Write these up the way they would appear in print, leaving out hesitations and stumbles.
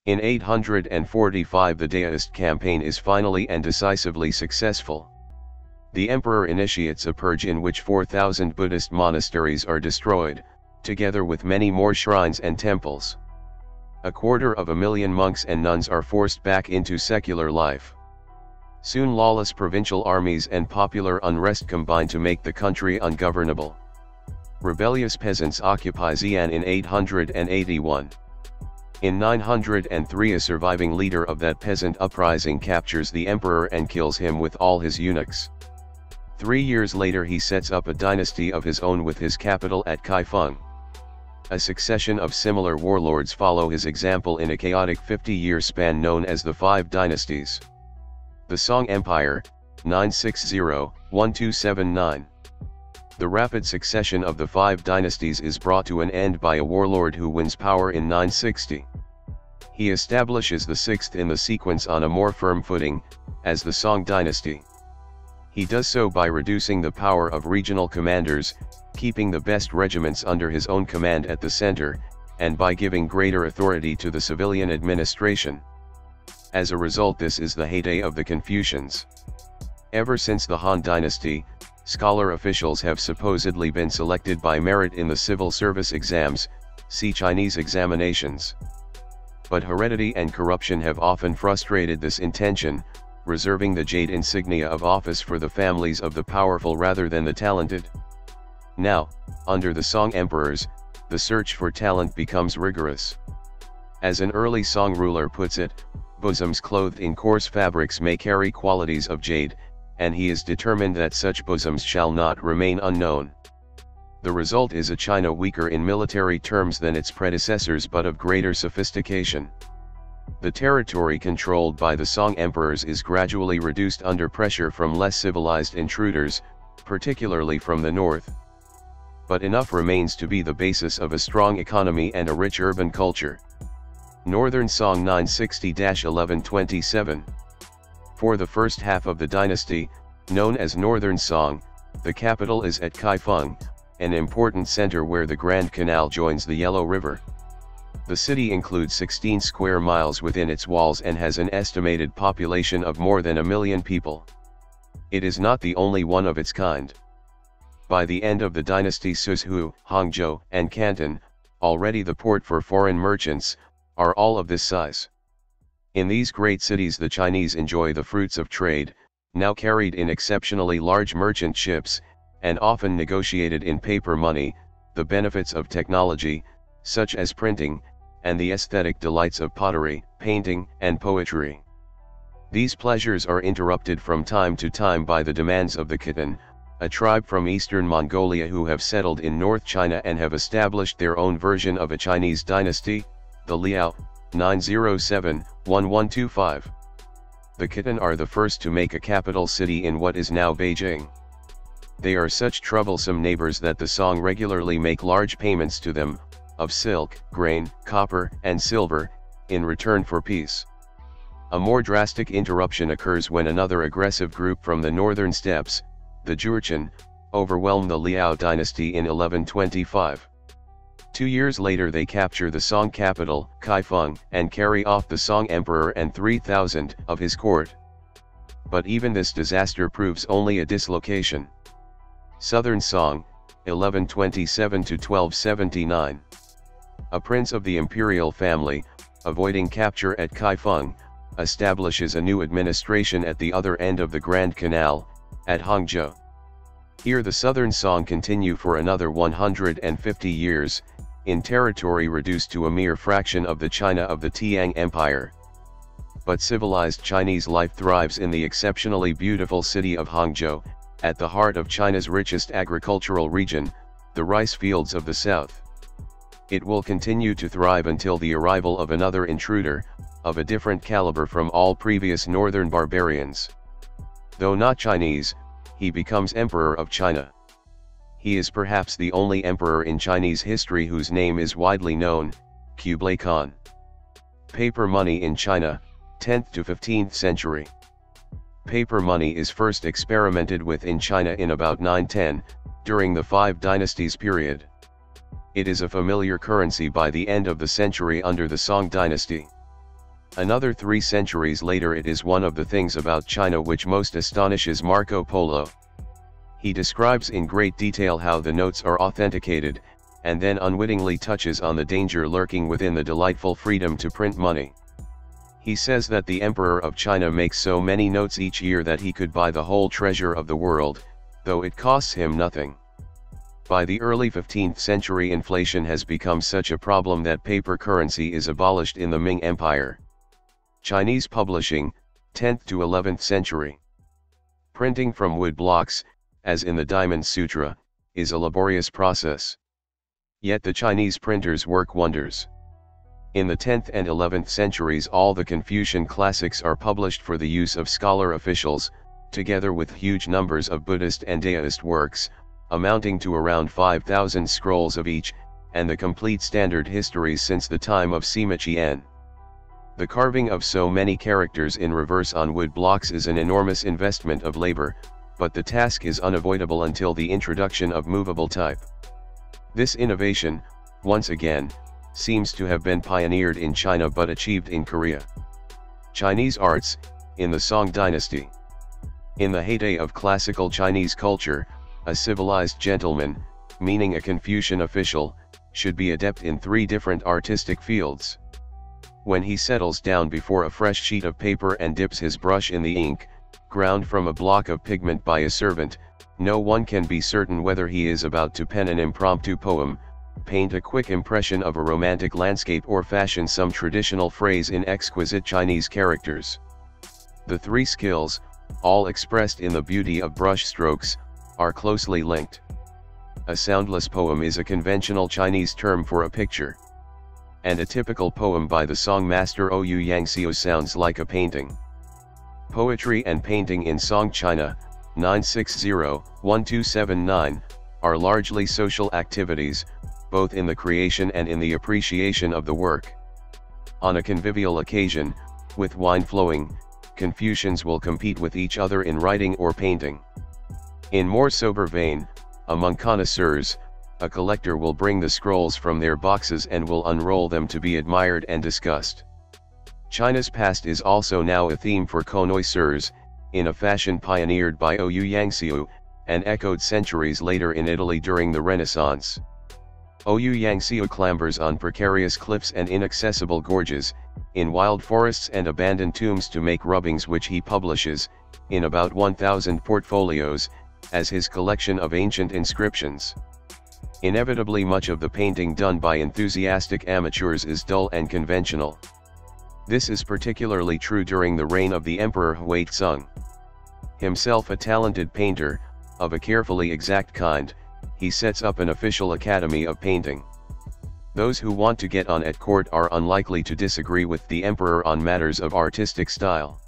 In 845 the Daoist campaign is finally and decisively successful. The emperor initiates a purge in which 4,000 Buddhist monasteries are destroyed, together with many more shrines and temples. 250,000 monks and nuns are forced back into secular life. Soon lawless provincial armies and popular unrest combine to make the country ungovernable. Rebellious peasants occupy Xi'an in 881. In 903 a surviving leader of that peasant uprising captures the emperor and kills him with all his eunuchs. 3 years later he sets up a dynasty of his own with his capital at Kaifeng. A succession of similar warlords follow his example in a chaotic 50-year span known as the Five Dynasties. The Song Empire, 960-1279. The rapid succession of the Five Dynasties is brought to an end by a warlord who wins power in 960. He establishes the sixth in the sequence on a more firm footing, as the Song Dynasty. He does so by reducing the power of regional commanders, keeping the best regiments under his own command at the center, and by giving greater authority to the civilian administration. As a result, this is the heyday of the Confucians. Ever since the Han Dynasty, scholar officials have supposedly been selected by merit in the civil service exams, see Chinese examinations. But heredity and corruption have often frustrated this intention, reserving the jade insignia of office for the families of the powerful rather than the talented. Now, under the Song emperors, the search for talent becomes rigorous. As an early Song ruler puts it, bosoms clothed in coarse fabrics may carry qualities of jade, and he is determined that such bosoms shall not remain unknown. The result is a China weaker in military terms than its predecessors but of greater sophistication. The territory controlled by the Song emperors is gradually reduced under pressure from less civilized intruders, particularly from the north. But enough remains to be the basis of a strong economy and a rich urban culture. Northern Song 960-1127. For the first half of the dynasty, known as Northern Song, the capital is at Kaifeng, an important center where the Grand Canal joins the Yellow River. The city includes 16 square miles within its walls and has an estimated population of more than 1 million people. It is not the only one of its kind. By the end of the dynasty, Suzhou, Hangzhou, and Canton, already the port for foreign merchants, are all of this size. In these great cities the Chinese enjoy the fruits of trade, now carried in exceptionally large merchant ships, and often negotiated in paper money, the benefits of technology, such as printing, and the aesthetic delights of pottery, painting, and poetry. These pleasures are interrupted from time to time by the demands of the Khitan, a tribe from eastern Mongolia who have settled in North China and have established their own version of a Chinese dynasty, the Liao, 907-1125. The Khitan are the first to make a capital city in what is now Beijing. They are such troublesome neighbors that the Song regularly make large payments to them, of silk, grain, copper, and silver, in return for peace. A more drastic interruption occurs when another aggressive group from the northern steppes, the Jurchen, overwhelm the Liao dynasty in 1125. 2 years later they capture the Song capital, Kaifeng, and carry off the Song emperor and 3,000 of his court. But even this disaster proves only a dislocation. Southern Song, 1127-1279. A prince of the imperial family, avoiding capture at Kaifeng, establishes a new administration at the other end of the Grand Canal, at Hangzhou. Here the Southern Song continue for another 150 years, in territory reduced to a mere fraction of the China of the Tiang Empire. But civilized Chinese life thrives in the exceptionally beautiful city of Hangzhou, at the heart of China's richest agricultural region, the rice fields of the south. It will continue to thrive until the arrival of another intruder, of a different caliber from all previous northern barbarians. Though not Chinese, he becomes Emperor of China. He is perhaps the only emperor in Chinese history whose name is widely known, Kublai Khan. Paper money in China, 10th to 15th century. Paper money is first experimented with in China in about 910, during the Five Dynasties period. It is a familiar currency by the end of the century under the Song dynasty. Another 3 centuries later, it is one of the things about China which most astonishes Marco Polo. He describes in great detail how the notes are authenticated, and then unwittingly touches on the danger lurking within the delightful freedom to print money. He says that the Emperor of China makes so many notes each year that he could buy the whole treasure of the world, though it costs him nothing. By the early 15th century, inflation has become such a problem that paper currency is abolished in the Ming Empire. Chinese publishing, 10th to 11th century. Printing from wood blocks, as in the Diamond Sutra, is a laborious process. Yet the Chinese printers work wonders. In the 10th and 11th centuries, all the Confucian classics are published for the use of scholar officials, together with huge numbers of Buddhist and Daoist works, amounting to around 5,000 scrolls of each, and the complete standard histories since the time of Sima Qian. The carving of so many characters in reverse on wood blocks is an enormous investment of labor, but the task is unavoidable until the introduction of movable type. This innovation, once again, seems to have been pioneered in China but achieved in Korea. Chinese arts, in the Song Dynasty. In the heyday of classical Chinese culture, a civilized gentleman, meaning a Confucian official, should be adept in 3 different artistic fields. When he settles down before a fresh sheet of paper and dips his brush in the ink, ground from a block of pigment by a servant, no one can be certain whether he is about to pen an impromptu poem, paint a quick impression of a romantic landscape, or fashion some traditional phrase in exquisite Chinese characters. The 3 skills, all expressed in the beauty of brush strokes, are closely linked. A soundless poem is a conventional Chinese term for a picture. And a typical poem by the song master Ou Yangxiu sounds like a painting. Poetry and painting in Song China, 960-1279, are largely social activities, both in the creation and in the appreciation of the work. On a convivial occasion, with wine flowing, Confucians will compete with each other in writing or painting. In more sober vein, among connoisseurs, a collector will bring the scrolls from their boxes and will unroll them to be admired and discussed. China's past is also now a theme for connoisseurs, in a fashion pioneered by Ou Yangxiu, and echoed centuries later in Italy during the Renaissance. Ou Yangxiu clambers on precarious cliffs and inaccessible gorges, in wild forests and abandoned tombs to make rubbings which he publishes, in about 1,000 portfolios, as his collection of ancient inscriptions. Inevitably, much of the painting done by enthusiastic amateurs is dull and conventional. This is particularly true during the reign of the Emperor Huizong. Himself a talented painter, of a carefully exact kind, he sets up an official academy of painting. Those who want to get on at court are unlikely to disagree with the emperor on matters of artistic style.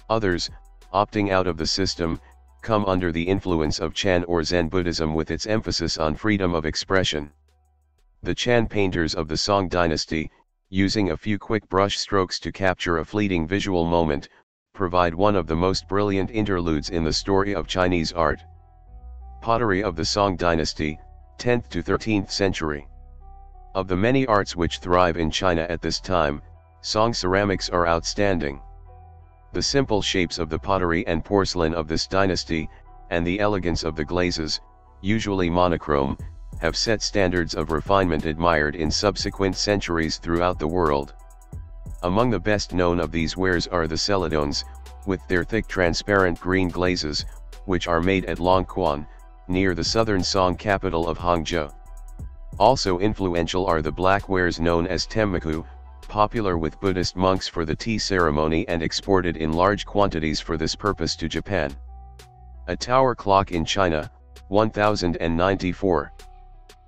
Others, opting out of the system, come under the influence of Chan or Zen Buddhism with its emphasis on freedom of expression. The Chan painters of the Song Dynasty, using a few quick brush strokes to capture a fleeting visual moment, provide one of the most brilliant interludes in the story of Chinese art. Pottery of the Song Dynasty, 10th to 13th century. Of the many arts which thrive in China at this time, Song ceramics are outstanding. The simple shapes of the pottery and porcelain of this dynasty, and the elegance of the glazes, usually monochrome, have set standards of refinement admired in subsequent centuries throughout the world. Among the best known of these wares are the celadones, with their thick transparent green glazes, which are made at Longquan, near the southern Song capital of Hangzhou. Also influential are the black wares known as temmuku, popular with Buddhist monks for the tea ceremony and exported in large quantities for this purpose to Japan. A tower clock in China, 1094.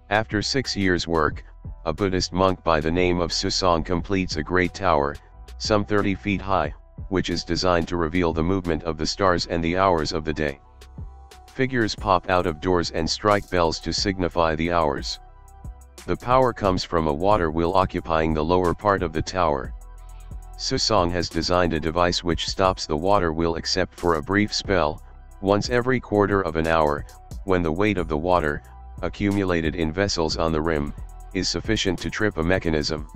After 6 years' work, a Buddhist monk by the name of Susong completes a great tower, some 30 feet high, which is designed to reveal the movement of the stars and the hours of the day. Figures pop out of doors and strike bells to signify the hours. The power comes from a water wheel occupying the lower part of the tower. Susong has designed a device which stops the water wheel except for a brief spell, once every quarter of an hour, when the weight of the water, accumulated in vessels on the rim, is sufficient to trip a mechanism.